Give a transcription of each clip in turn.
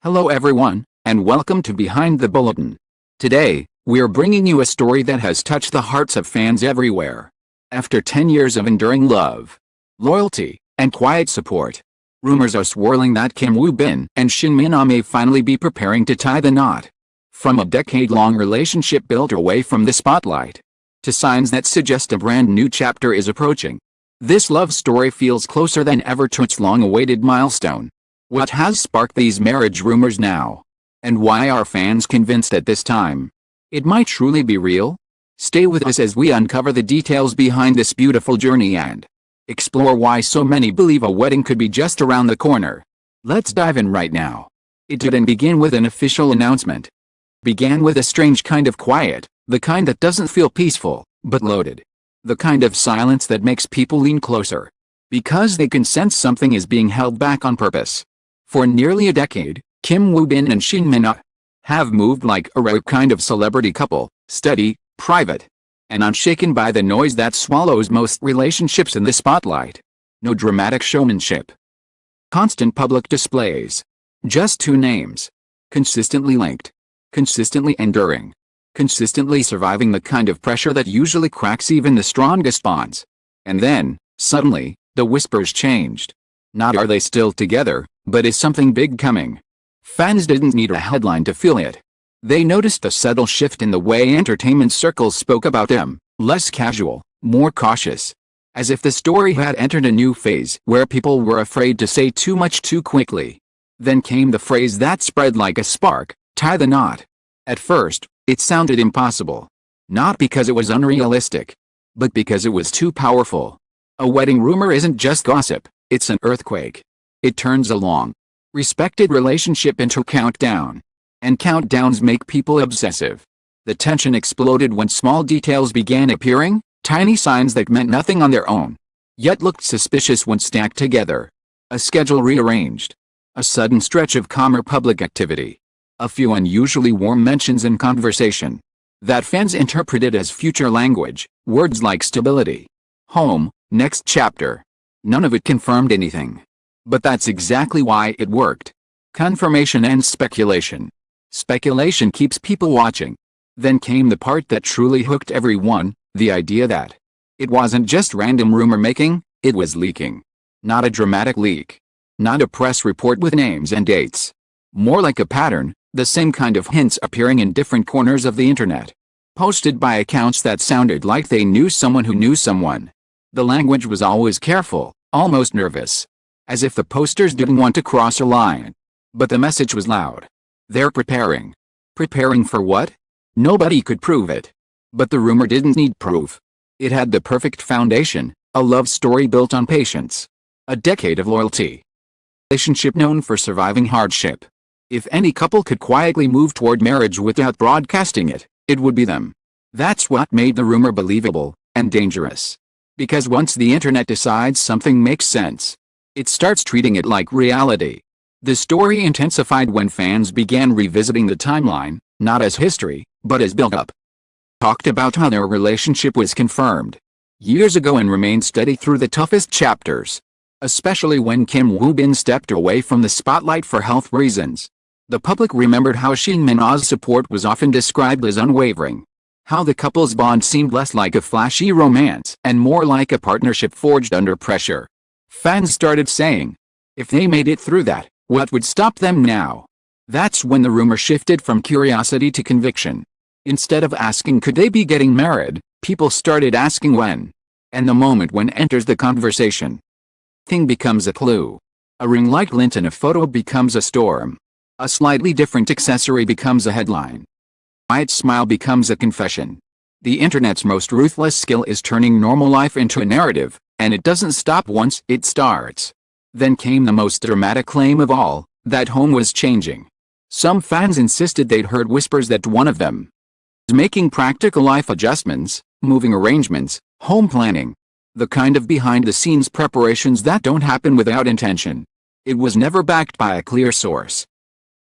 Hello everyone, and welcome to Behind the Bulletin. Today, we're bringing you a story that has touched the hearts of fans everywhere. After 10 years of enduring love, loyalty, and quiet support, rumors are swirling that Kim Woo-bin and Shin may finally be preparing to tie the knot. From a decade-long relationship built away from the spotlight, to signs that suggest a brand new chapter is approaching, this love story feels closer than ever to its long-awaited milestone. What has sparked these marriage rumors now? And why are fans convinced at this time it might truly be real? Stay with us as we uncover the details behind this beautiful journey and explore why so many believe a wedding could be just around the corner. Let's dive in right now. It didn't begin with an official announcement. It began with a strange kind of quiet, the kind that doesn't feel peaceful, but loaded. The kind of silence that makes people lean closer, because they can sense something is being held back on purpose. For nearly a decade, Kim Woo-bin and Shin have moved like a rare kind of celebrity couple, steady, private, and unshaken by the noise that swallows most relationships in the spotlight. No dramatic showmanship. Constant public displays. Just two names. Consistently linked. Consistently enduring. Consistently surviving the kind of pressure that usually cracks even the strongest bonds. And then, suddenly, the whispers changed. Not are they still together, but is something big coming? Fans didn't need a headline to feel it. They noticed a subtle shift in the way entertainment circles spoke about them, less casual, more cautious. As if the story had entered a new phase where people were afraid to say too much too quickly. Then came the phrase that spread like a spark, tie the knot. At first, it sounded impossible. Not because it was unrealistic, but because it was too powerful. A wedding rumor isn't just gossip, it's an earthquake. It turns a long, respected relationship into countdown. And countdowns make people obsessive. The tension exploded when small details began appearing, tiny signs that meant nothing on their own, yet looked suspicious when stacked together. A schedule rearranged. A sudden stretch of calmer public activity. A few unusually warm mentions in conversation that fans interpreted as future language, words like stability, home, next chapter. None of it confirmed anything. But that's exactly why it worked. Confirmation and speculation. Speculation keeps people watching. Then came the part that truly hooked everyone, the idea that it wasn't just random rumor making, it was leaking. Not a dramatic leak. Not a press report with names and dates. More like a pattern, the same kind of hints appearing in different corners of the internet. Posted by accounts that sounded like they knew someone who knew someone. The language was always careful, almost nervous. As if the posters didn't want to cross a line. But the message was loud. They're preparing. Preparing for what? Nobody could prove it. But the rumor didn't need proof. It had the perfect foundation, a love story built on patience. A decade of loyalty. Relationship known for surviving hardship. If any couple could quietly move toward marriage without broadcasting it, it would be them. That's what made the rumor believable, and dangerous. Because once the internet decides something makes sense, it starts treating it like reality. The story intensified when fans began revisiting the timeline, not as history, but as build-up. Talked about how their relationship was confirmed years ago and remained steady through the toughest chapters. Especially when Kim Woo-bin stepped away from the spotlight for health reasons. The public remembered how Shin Min's support was often described as unwavering. How the couple's bond seemed less like a flashy romance and more like a partnership forged under pressure. Fans started saying, if they made it through that, what would stop them now? That's when the rumor shifted from curiosity to conviction. Instead of asking could they be getting married, people started asking when. And the moment when enters the conversation. Thing becomes a clue. A ring light glint in a photo becomes a storm. A slightly different accessory becomes a headline. A quiet smile becomes a confession. The internet's most ruthless skill is turning normal life into a narrative, and it doesn't stop once it starts. Then came the most dramatic claim of all, that home was changing. Some fans insisted they'd heard whispers that one of them was making practical life adjustments, moving arrangements, home planning. The kind of behind-the-scenes preparations that don't happen without intention. It was never backed by a clear source.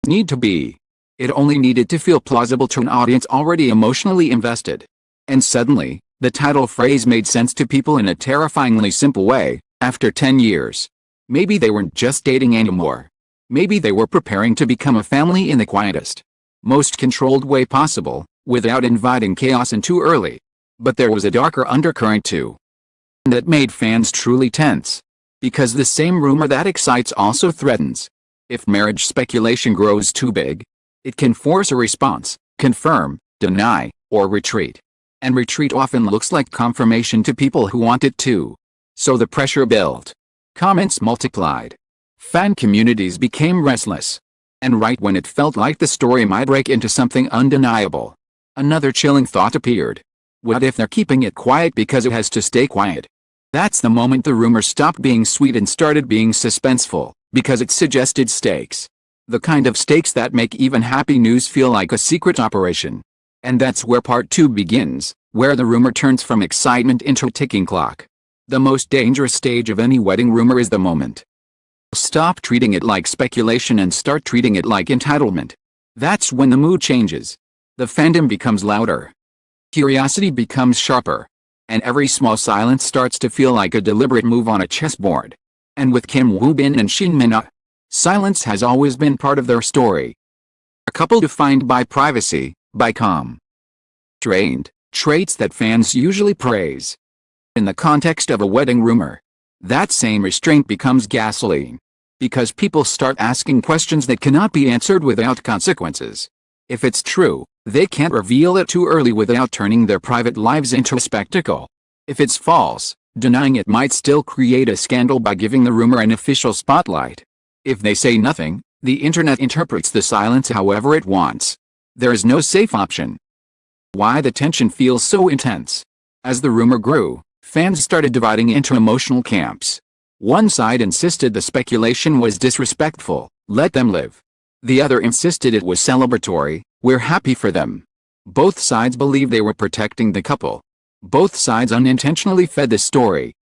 Need to be. It only needed to feel plausible to an audience already emotionally invested. And suddenly, the title phrase made sense to people in a terrifyingly simple way. After 10 years, maybe they weren't just dating anymore. Maybe they were preparing to become a family in the quietest, most controlled way possible, without inviting chaos in too early. But there was a darker undercurrent too, that made fans truly tense. Because the same rumor that excites also threatens. If marriage speculation grows too big, it can force a response, confirm, deny, or retreat. And retreat often looks like confirmation to people who want it too. So the pressure built. Comments multiplied. Fan communities became restless. And right when it felt like the story might break into something undeniable, another chilling thought appeared. What if they're keeping it quiet because it has to stay quiet? That's the moment the rumor stopped being sweet and started being suspenseful, because it suggested stakes. The kind of stakes that make even happy news feel like a secret operation. And that's where part 2 begins, where the rumor turns from excitement into a ticking clock. The most dangerous stage of any wedding rumor is the moment. Stop treating it like speculation and start treating it like entitlement. That's when the mood changes. The fandom becomes louder. Curiosity becomes sharper. And every small silence starts to feel like a deliberate move on a chessboard. And with Kim Woo-bin and Shin Min-ah, silence has always been part of their story. A couple defined by privacy, by calm, trained, traits that fans usually praise. In the context of a wedding rumor, that same restraint becomes gasoline. Because people start asking questions that cannot be answered without consequences. If it's true, they can't reveal it too early without turning their private lives into a spectacle. If it's false, denying it might still create a scandal by giving the rumor an official spotlight. If they say nothing, the internet interprets the silence however it wants. There is no safe option. Why the tension feels so intense? As the rumor grew, fans started dividing into emotional camps. One side insisted the speculation was disrespectful, let them live. The other insisted it was celebratory, we're happy for them. Both sides believed they were protecting the couple. Both sides unintentionally fed the story.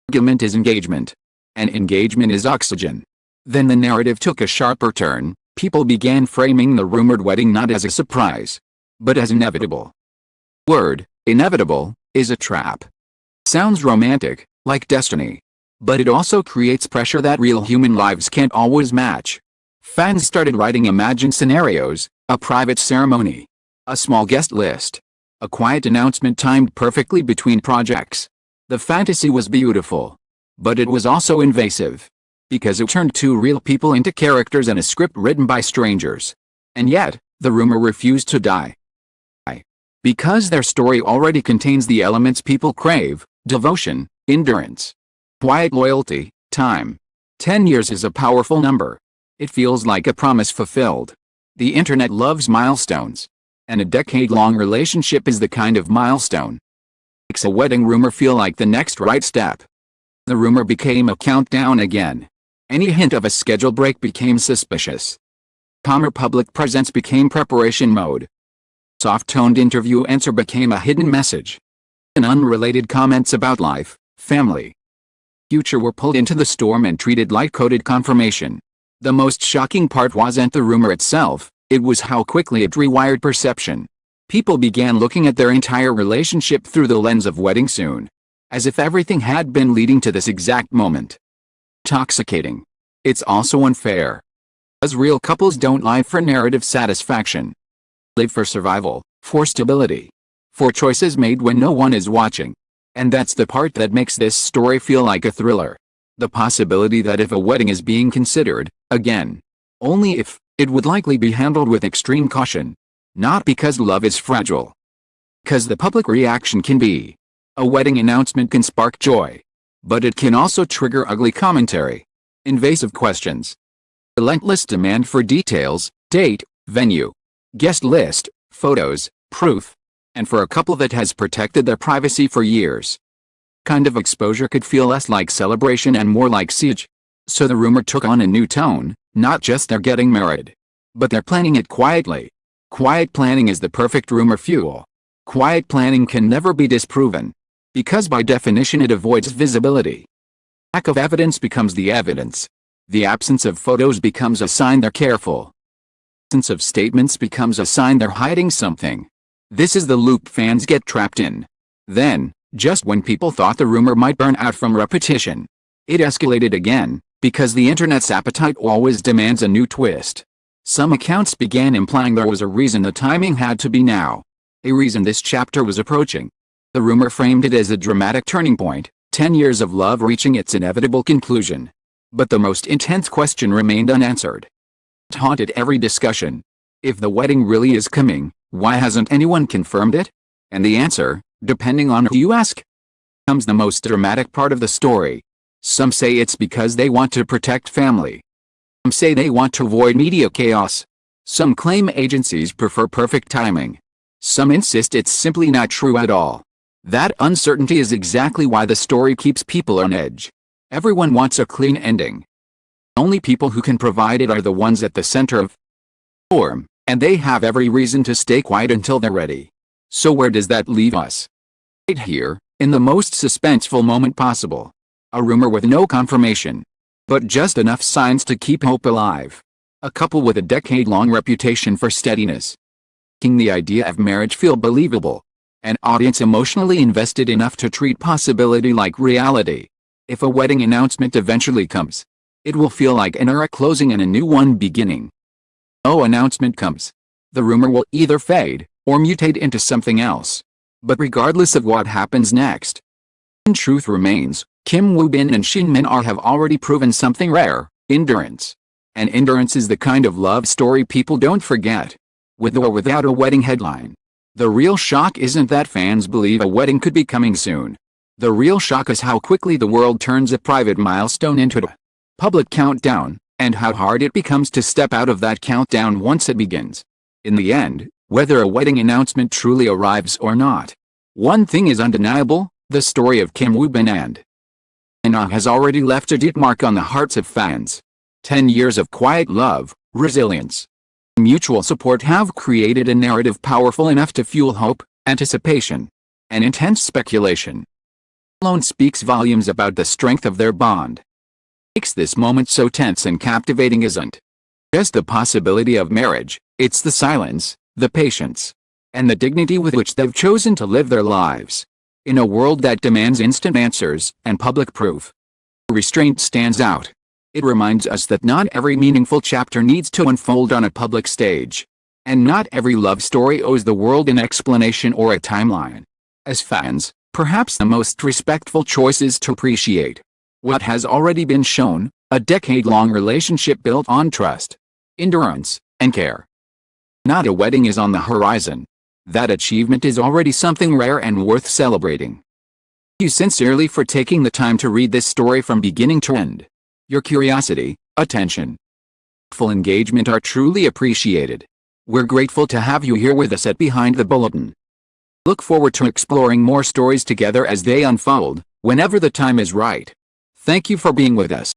Argument is engagement. And engagement is oxygen. Then the narrative took a sharper turn. People began framing the rumored wedding not as a surprise, but as inevitable. Word, inevitable, is a trap. Sounds romantic, like destiny. But it also creates pressure that real human lives can't always match. Fans started writing imagined scenarios, a private ceremony, a small guest list, a quiet announcement timed perfectly between projects. The fantasy was beautiful. But it was also invasive. Because it turned two real people into characters in a script written by strangers. And yet, the rumor refused to die. Because their story already contains the elements people crave: devotion, endurance, quiet loyalty, time. 10 years is a powerful number. It feels like a promise fulfilled. The internet loves milestones. And a decade-long relationship is the kind of milestone. Makes a wedding rumor feel like the next right step. The rumor became a countdown again. Any hint of a schedule break became suspicious. Calmer public presence became preparation mode. Soft-toned interview answer became a hidden message. And unrelated comments about life, family, future were pulled into the storm and treated like coded confirmation. The most shocking part wasn't the rumor itself, it was how quickly it rewired perception. People began looking at their entire relationship through the lens of wedding soon. As if everything had been leading to this exact moment. Intoxicating. It's also unfair. As real couples don't live for narrative satisfaction. Live for survival, for stability, for choices made when no one is watching. And that's the part that makes this story feel like a thriller. The possibility that if a wedding is being considered, again, only if, it would likely be handled with extreme caution. Not because love is fragile. Because the public reaction can be. A wedding announcement can spark joy. But it can also trigger ugly commentary. Invasive questions. Relentless demand for details, date, venue, guest list, photos, proof. And for a couple that has protected their privacy for years. Kind of exposure could feel less like celebration and more like siege. So the rumor took on a new tone, not just they're getting married. But they're planning it quietly. Quiet planning is the perfect rumor fuel. Quiet planning can never be disproven. Because by definition it avoids visibility. Lack of evidence becomes the evidence. The absence of photos becomes a sign they're careful. The absence of statements becomes a sign they're hiding something. This is the loop fans get trapped in. Then, just when people thought the rumor might burn out from repetition, it escalated again, Because the internet's appetite always demands a new twist. Some accounts began implying there was a reason the timing had to be now. A reason this chapter was approaching. The rumor framed it as a dramatic turning point, 10 years of love reaching its inevitable conclusion. But the most intense question remained unanswered. It haunted every discussion. If the wedding really is coming, why hasn't anyone confirmed it? And the answer, depending on who you ask, comes the most dramatic part of the story. Some say it's because they want to protect family. Some say they want to avoid media chaos. Some claim agencies prefer perfect timing. Some insist it's simply not true at all. That uncertainty is exactly why the story keeps people on edge. Everyone wants a clean ending. Only people who can provide it are the ones at the center of the storm, and they have every reason to stay quiet until they're ready. So where does that leave us? Right here, in the most suspenseful moment possible. A rumor with no confirmation, but just enough signs to keep hope alive. A couple with a decade-long reputation for steadiness, making the idea of marriage feel believable. An audience emotionally invested enough to treat possibility like reality. If a wedding announcement eventually comes, it will feel like an era closing and a new one beginning. No announcement comes. The rumor will either fade or mutate into something else. But regardless of what happens next, the truth remains. Kim Woo-bin and Shin Min-ah have already proven something rare: endurance. And endurance is the kind of love story people don't forget. With or without a wedding headline. The real shock isn't that fans believe a wedding could be coming soon. The real shock is how quickly the world turns a private milestone into a public countdown, and how hard it becomes to step out of that countdown once it begins. In the end, whether a wedding announcement truly arrives or not, one thing is undeniable: the story of Kim Woo-bin and Min-ah has already left a deep mark on the hearts of fans. 10 years of quiet love, resilience, and mutual support have created a narrative powerful enough to fuel hope, anticipation, and intense speculation. Alone speaks volumes about the strength of their bond. What makes this moment so tense and captivating isn't just the possibility of marriage, it's the silence, the patience, and the dignity with which they've chosen to live their lives. In a world that demands instant answers and public proof, restraint stands out. It reminds us that not every meaningful chapter needs to unfold on a public stage. And not every love story owes the world an explanation or a timeline. As fans, perhaps the most respectful choice is to appreciate what has already been shown: a decade-long relationship built on trust, endurance, and care. Not a wedding is on the horizon. That achievement is already something rare and worth celebrating. Thank you sincerely for taking the time to read this story from beginning to end. Your curiosity, attention, full engagement are truly appreciated. We're grateful to have you here with us at Behind the Bulletin. Look forward to exploring more stories together as they unfold, whenever the time is right. Thank you for being with us.